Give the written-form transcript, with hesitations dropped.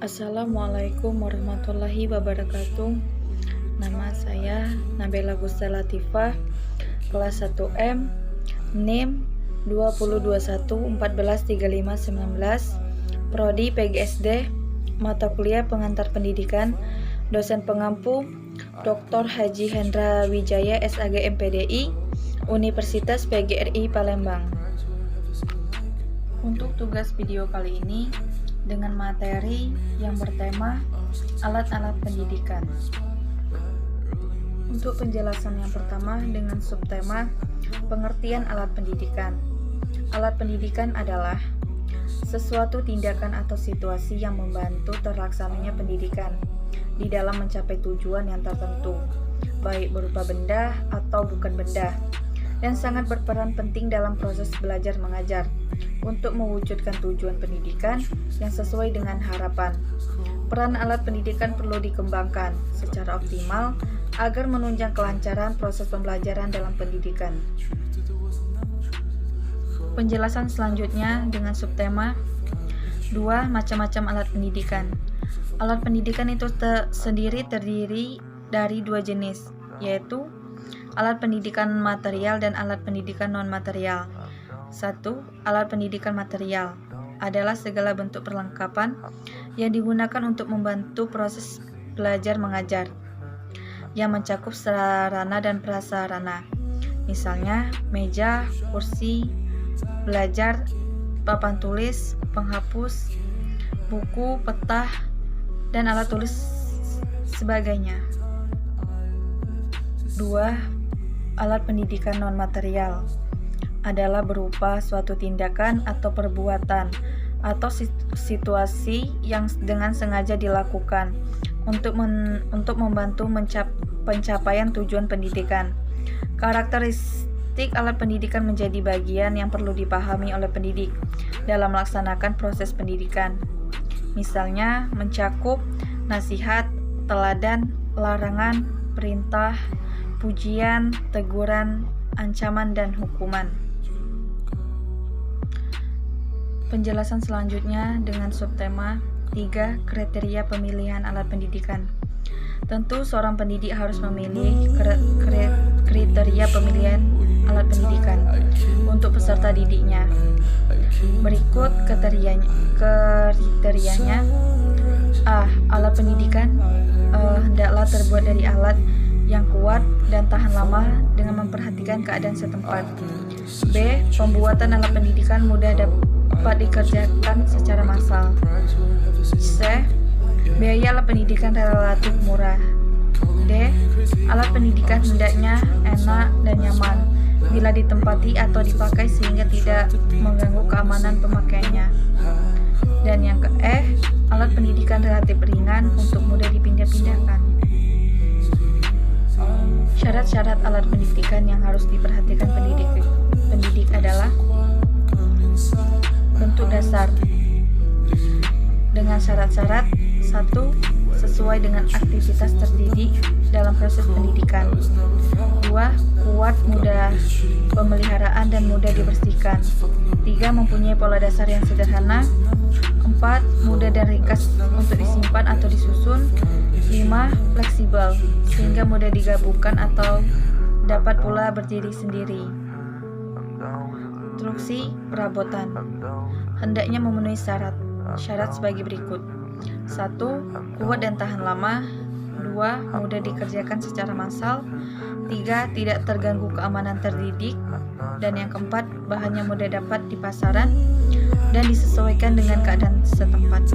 Assalamualaikum warahmatullahi wabarakatuh. Nama saya Nabila Gusta Latifah, kelas 1M, NIM 2021143519, Prodi PGSD, mata kuliah pengantar pendidikan, dosen pengampu Dr. Haji Hendra Wijaya SAG MPDI, Universitas PGRI Palembang. Untuk tugas video kali ini dengan materi yang bertema alat-alat pendidikan. Untuk penjelasan yang pertama dengan subtema pengertian alat pendidikan. Alat pendidikan adalah sesuatu tindakan atau situasi yang membantu terlaksananya pendidikan di dalam mencapai tujuan yang tertentu, baik berupa benda atau bukan benda, dan sangat berperan penting dalam proses belajar mengajar untuk mewujudkan tujuan pendidikan yang sesuai dengan harapan. Peran alat pendidikan perlu dikembangkan secara optimal agar menunjang kelancaran proses pembelajaran dalam pendidikan. Penjelasan selanjutnya dengan subtema 2. Macam-macam alat pendidikan. Alat pendidikan itu sendiri terdiri dari dua jenis, yaitu alat pendidikan material dan alat pendidikan non-material. 1. Alat pendidikan material adalah segala bentuk perlengkapan yang digunakan untuk membantu proses belajar mengajar, yang mencakup sarana dan prasarana. Misalnya, meja, kursi belajar, papan tulis, penghapus, buku, peta, dan alat tulis sebagainya. 2. Alat pendidikan non-material adalah berupa suatu tindakan atau perbuatan atau situasi yang dengan sengaja dilakukan untuk membantu pencapaian tujuan pendidikan. Karakteristik alat pendidikan menjadi bagian yang perlu dipahami oleh pendidik dalam melaksanakan proses pendidikan. Misalnya mencakup nasihat, teladan, larangan, perintah, pujian, teguran, ancaman, dan hukuman. Penjelasan selanjutnya dengan subtema 3. Kriteria pemilihan alat pendidikan. Tentu seorang pendidik harus memilih kriteria pemilihan alat pendidikan untuk peserta didiknya. Berikut kriterianya. A. Alat pendidikan hendaklah terbuat dari alat yang kuat dan tahan lama dengan memperhatikan keadaan setempat. B. Pembuatan alat pendidikan mudah dapat dikerjakan secara massal. C. Biaya alat pendidikan relatif murah. D. Alat pendidikan hendaknya enak dan nyaman bila ditempati atau dipakai sehingga tidak mengganggu keamanan pemakaiannya. Dan yang ke E. Alat pendidikan relatif ringan untuk mudah dipindah-pindahkan. Syarat-syarat alat pendidikan yang harus diperhatikan pendidik adalah bentuk dasar dengan syarat-syarat 1. Sesuai dengan aktivitas terdidik dalam proses pendidikan. 2. Kuat, mudah pemeliharaan dan mudah dibersihkan. 3. Mempunyai pola dasar yang sederhana. 4. Mudah dan ringkas untuk disimpan atau disusun. 5. Fleksibel sehingga mudah digabungkan atau dapat pula berdiri sendiri. Instruksi perabotan hendaknya memenuhi syarat sebagai berikut. 1. Kuat dan tahan lama. 2. Mudah dikerjakan secara massal. 3. Tidak terganggu keamanan terdidik. Dan yang keempat, bahannya mudah dapat di pasaran dan disesuaikan dengan keadaan setempat.